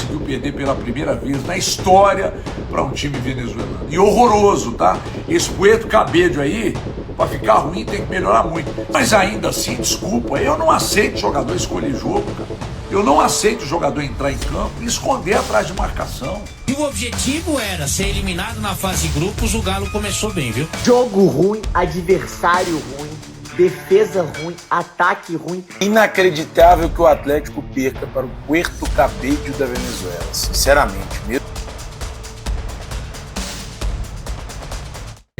conseguiu perder pela primeira vez na história para um time venezuelano. E horroroso, tá? Esse Puerto Cabello aí, para ficar ruim, tem que melhorar muito. Mas ainda assim, desculpa, eu não aceito jogador escolher jogo, cara. Eu não aceito o jogador entrar em campo e esconder atrás de marcação. E o objetivo era ser eliminado na fase de grupos, o Galo começou bem, viu? Jogo ruim, adversário ruim, defesa ruim, ataque ruim. Inacreditável que o Atlético perca para o Puerto Cabello da Venezuela, sinceramente mesmo.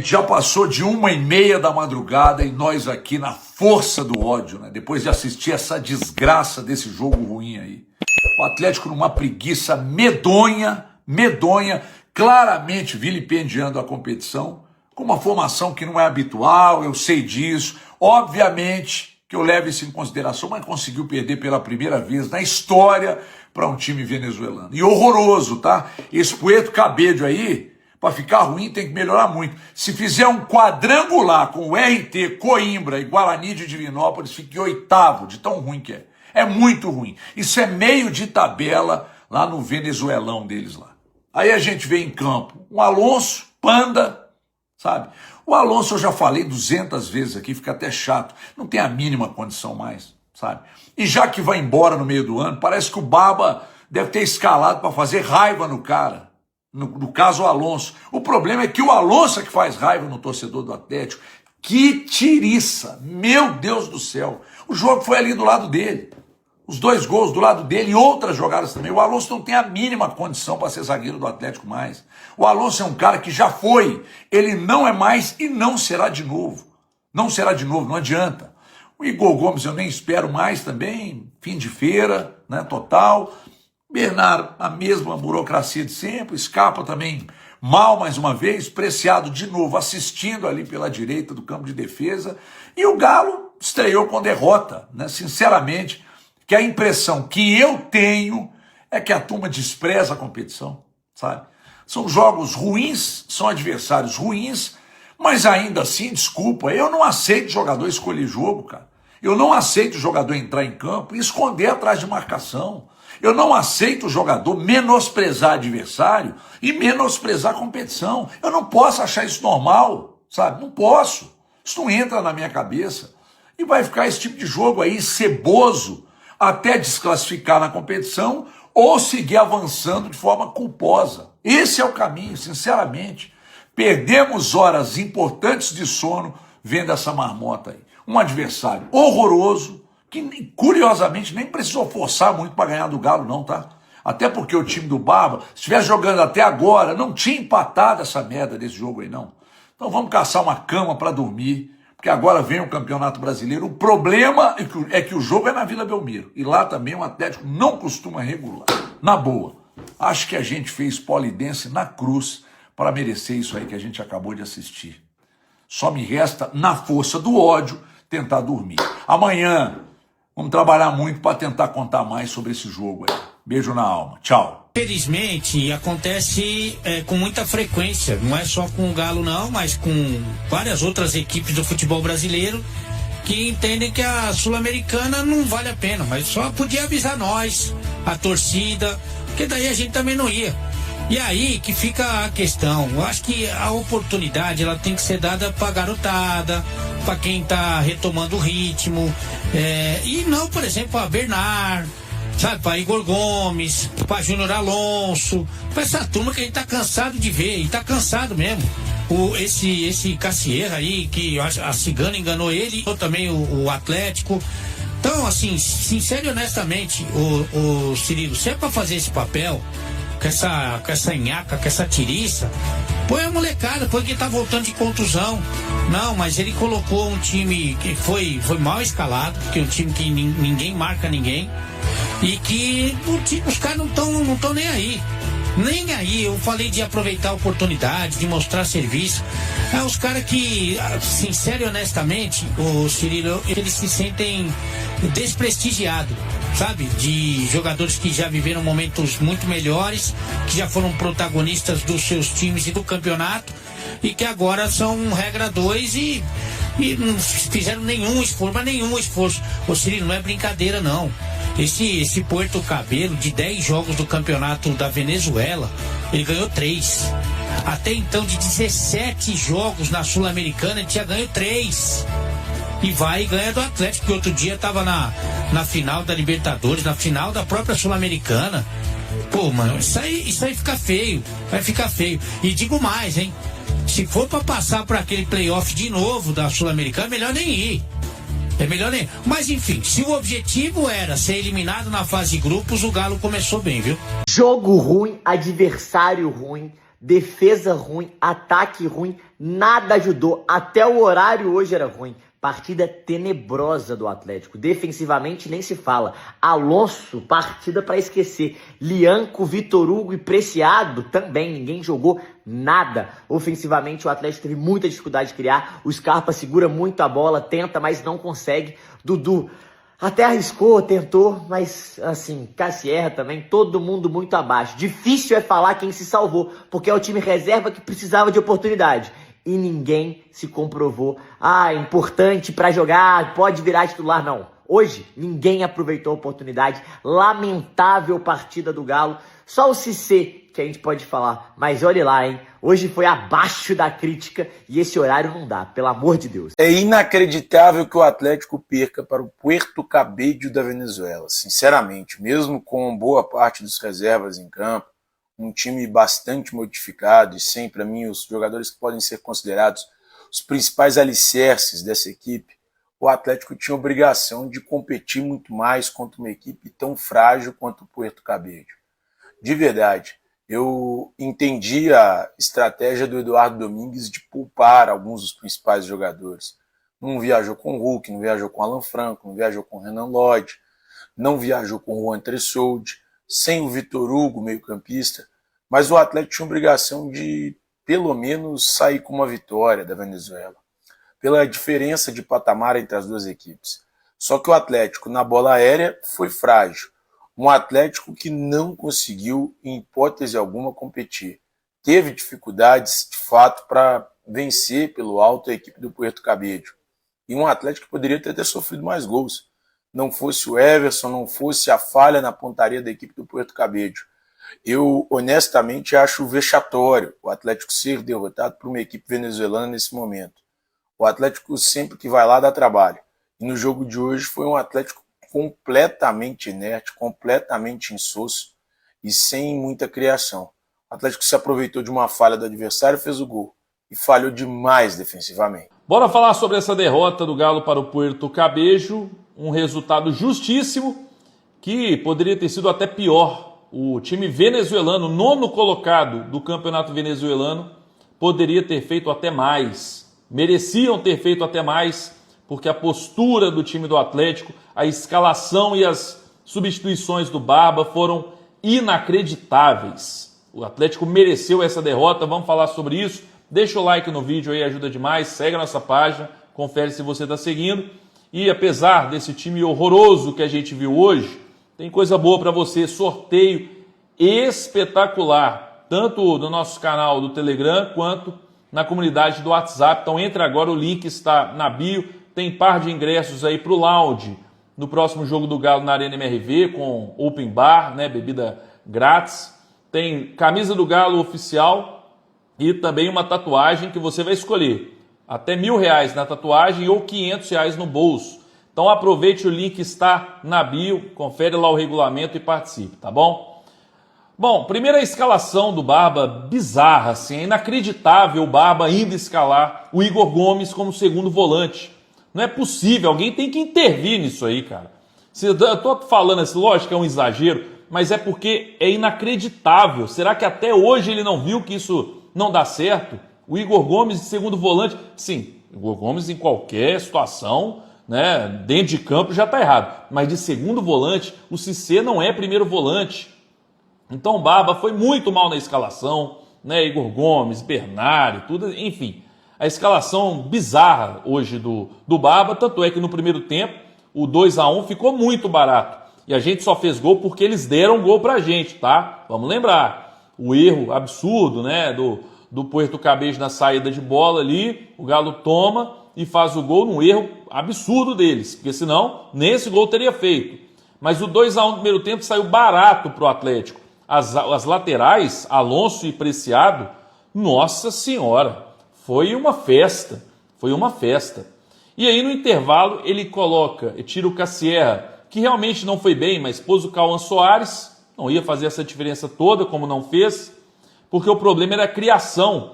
Já passou de 1h30 da madrugada e nós aqui na força do ódio, né? Depois de assistir essa desgraça desse jogo ruim aí. O Atlético numa preguiça medonha, claramente vilipendiando a competição, com uma formação que não é habitual, eu sei disso. Obviamente que eu levo isso em consideração, mas conseguiu perder pela primeira vez na história para um time venezuelano. E horroroso, tá? Esse Puerto Cabello aí, para ficar ruim, tem que melhorar muito. Se fizer um quadrangular com o RT, Coimbra e Guarani de Divinópolis, fique oitavo, de tão ruim que é. É muito ruim. Isso é meio de tabela lá no venezuelão deles lá. Aí a gente vê em campo um Alonso, Panda, sabe? O Alonso eu já falei 200 vezes aqui, fica até chato. Não tem a mínima condição mais, sabe? E já que vai embora no meio do ano, parece que o Baba deve ter escalado para fazer raiva no cara. No caso, o Alonso. O problema é que o Alonso é que faz raiva no torcedor do Atlético. Que tiriça! Meu Deus do céu! O jogo foi ali do lado dele. Os 2 gols do lado dele e outras jogadas também. O Alonso não tem a mínima condição para ser zagueiro do Atlético mais. O Alonso é um cara que já foi. Ele não é mais e não será de novo. Não será de novo, não adianta. O Igor Gomes eu nem espero mais também. Fim de feira, né, total. Bernardo, a mesma burocracia de sempre, Scarpa também mal mais uma vez, Preciado de novo, assistindo ali pela direita do campo de defesa, e o Galo estreou com derrota, né? Sinceramente, que a impressão que eu tenho é que a turma despreza a competição, sabe? São jogos ruins, são adversários ruins, mas ainda assim, desculpa, eu não aceito jogador escolher jogo, cara. Eu não aceito o jogador entrar em campo e esconder atrás de marcação. Eu não aceito o jogador menosprezar adversário e menosprezar a competição. Eu não posso achar isso normal, sabe? Não posso. Isso não entra na minha cabeça. E vai ficar esse tipo de jogo aí, ceboso, até desclassificar na competição ou seguir avançando de forma culposa. Esse é o caminho, sinceramente. Perdemos horas importantes de sono vendo essa marmota aí. Um adversário horroroso, que curiosamente nem precisou forçar muito para ganhar do Galo não, tá? Até porque o time do Barba, se estivesse jogando até agora, não tinha empatado essa merda desse jogo aí não. Então vamos caçar uma cama para dormir, porque agora vem o Campeonato Brasileiro. O problema é que o jogo é na Vila Belmiro, e lá também o Atlético não costuma regular. Na boa, acho que a gente fez polidense na cruz para merecer isso aí que a gente acabou de assistir. Só me resta, na força do ódio, tentar dormir. Amanhã vamos trabalhar muito para tentar contar mais sobre esse jogo aí. Beijo na alma. Tchau. Felizmente, acontece com muita frequência. Não é só com o Galo, não, mas com várias outras equipes do futebol brasileiro que entendem que a Sul-Americana não vale a pena. Mas só podia avisar nós, a torcida, porque daí a gente também não ia. E aí que fica a questão. Eu acho que a oportunidade ela tem que ser dada para garotada, para quem está retomando o ritmo, e não, por exemplo, a Bernard, sabe, para Igor Gomes, para Júnior Alonso, para essa turma que a gente tá cansado de ver, e tá cansado mesmo. Esse Cassierra aí, que a Cigana enganou ele, ou também o Atlético. Então, assim, sincero e honestamente, o Cirilo, se é para fazer esse papel, com essa nhaca, com essa tiriça, põe a molecada, põe quem tá voltando de contusão. Não, mas ele colocou um time que foi mal escalado, porque é um time que ninguém marca ninguém, e que os caras não estão nem aí. Nem aí. Eu falei de aproveitar a oportunidade, de mostrar serviço. Os caras que, sincero e honestamente, o Cirilo, eles se sentem desprestigiados, sabe? De jogadores que já viveram momentos muito melhores, que já foram protagonistas dos seus times e do campeonato, e que agora são regra 2 e não fizeram nenhum esforço, mas nenhum esforço. Ô Cirilo, não é brincadeira não. Esse Puerto Cabello, de 10 jogos do campeonato da Venezuela, ele ganhou 3. Até então, de 17 jogos na Sul-Americana, ele tinha ganho 3. E vai e ganha do Atlético, que outro dia estava na final da Libertadores, na final da própria Sul-Americana. Pô, mano, isso aí fica feio. Vai ficar feio. E digo mais, hein? Se for pra passar por aquele playoff de novo da Sul-Americana, é melhor nem ir. É melhor nem. Mas enfim, se o objetivo era ser eliminado na fase de grupos, o Galo começou bem, viu? Jogo ruim, adversário ruim, defesa ruim, ataque ruim, nada ajudou. Até o horário hoje era ruim. Partida tenebrosa do Atlético. Defensivamente nem se fala. Alonso, partida para esquecer. Lianco, Vitor Hugo e Preciado também. Ninguém jogou nada. Ofensivamente o Atlético teve muita dificuldade de criar. O Scarpa segura muito a bola, tenta, mas não consegue. Dudu até arriscou, tentou, mas assim, Cassierra também, todo mundo muito abaixo. Difícil é falar quem se salvou, porque é o time reserva que precisava de oportunidade. E ninguém se comprovou. Importante pra jogar, pode virar titular. Não. Hoje, ninguém aproveitou a oportunidade. Lamentável partida do Galo. Só o Cissé que a gente pode falar. Mas olhe lá, hein. Hoje foi abaixo da crítica e esse horário não dá, pelo amor de Deus. É inacreditável que o Atlético perca para o Puerto Cabello da Venezuela. Sinceramente, mesmo com boa parte dos reservas em campo, um time bastante modificado e sem, para mim, os jogadores que podem ser considerados os principais alicerces dessa equipe, o Atlético tinha obrigação de competir muito mais contra uma equipe tão frágil quanto o Puerto Cabello. De verdade, eu entendi a estratégia do Eduardo Domingues de poupar alguns dos principais jogadores. Não viajou com o Hulk, não viajou com o Alan Franco, não viajou com o Renan Lodge, não viajou com o Juan Tressoldi, sem o Vitor Hugo, meio-campista, mas o Atlético tinha obrigação de, pelo menos, sair com uma vitória da Venezuela, pela diferença de patamar entre as duas equipes. Só que o Atlético, na bola aérea, foi frágil. Um Atlético que não conseguiu, em hipótese alguma, competir. Teve dificuldades, de fato, para vencer pelo alto a equipe do Puerto Cabello. E um Atlético que poderia ter sofrido mais gols. Não fosse o Everson, não fosse a falha na pontaria da equipe do Puerto Cabello. Eu, honestamente, acho vexatório o Atlético ser derrotado por uma equipe venezuelana nesse momento. O Atlético sempre que vai lá dá trabalho. E no jogo de hoje foi um Atlético completamente inerte, completamente insosso e sem muita criação. O Atlético se aproveitou de uma falha do adversário, fez o gol e falhou demais defensivamente. Bora falar sobre essa derrota do Galo para o Puerto Cabello, um resultado justíssimo que poderia ter sido até pior. O time venezuelano, nono colocado do campeonato venezuelano, poderia ter feito até mais. Mereciam ter feito até mais, porque a postura do time do Atlético, a escalação e as substituições do Barba foram inacreditáveis. O Atlético mereceu essa derrota, vamos falar sobre isso. Deixa o like no vídeo aí, ajuda demais. Segue a nossa página, confere se você está seguindo. E apesar desse time horroroso que a gente viu hoje, tem coisa boa para você, sorteio espetacular, tanto no nosso canal do Telegram quanto na comunidade do WhatsApp. Então entre agora, o link está na bio, tem par de ingressos aí para o lounge no próximo jogo do Galo na Arena MRV, com open bar, né, bebida grátis. Tem camisa do Galo oficial e também uma tatuagem que você vai escolher. Até R$1.000 na tatuagem ou R$500 no bolso. Então aproveite, o link está na bio, confere lá o regulamento e participe, tá bom? Bom, primeira escalação do Barba, bizarra, assim, é inacreditável o Barba ainda escalar o Igor Gomes como segundo volante. Não é possível, alguém tem que intervir nisso aí, cara. Eu tô falando assim, lógico que é um exagero, mas é porque é inacreditável. Será que até hoje ele não viu que isso não dá certo? O Igor Gomes de segundo volante, sim, Igor Gomes em qualquer situação, né, dentro de campo já está errado. Mas de segundo volante, o Cissé não é primeiro volante. Então o Barba foi muito mal na escalação, né, Igor Gomes, Bernardo, tudo, enfim. A escalação bizarra hoje do Barba, tanto é que no primeiro tempo o 2-1 ficou muito barato. E a gente só fez gol porque eles deram gol pra gente, tá? Vamos lembrar. O erro absurdo, né, do Puerto Cabello na saída de bola ali, o Galo toma e faz o gol num erro absurdo deles, porque senão nem esse gol teria feito. Mas o 2-1 no primeiro tempo saiu barato para o Atlético. As laterais, Alonso e Preciado, nossa senhora, foi uma festa. Foi uma festa. E aí no intervalo ele tira o Cassierra, que realmente não foi bem, mas pôs o Cauã Soares, não ia fazer essa diferença toda, como não fez, porque o problema era a criação.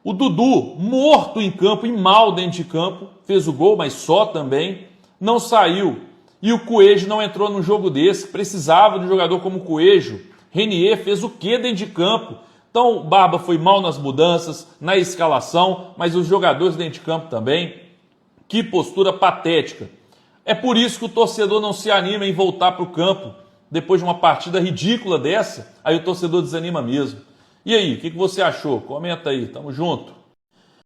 O Dudu, morto em campo e mal dentro de campo, fez o gol, mas só também, não saiu. E o Coelho não entrou num jogo desse, precisava de um jogador como o Coelho. Renier fez o quê dentro de campo? Então o Barba foi mal nas mudanças, na escalação, mas os jogadores dentro de campo também. Que postura patética. É por isso que o torcedor não se anima em voltar para o campo depois de uma partida ridícula dessa. Aí o torcedor desanima mesmo. E aí, o que você achou? Comenta aí, tamo junto.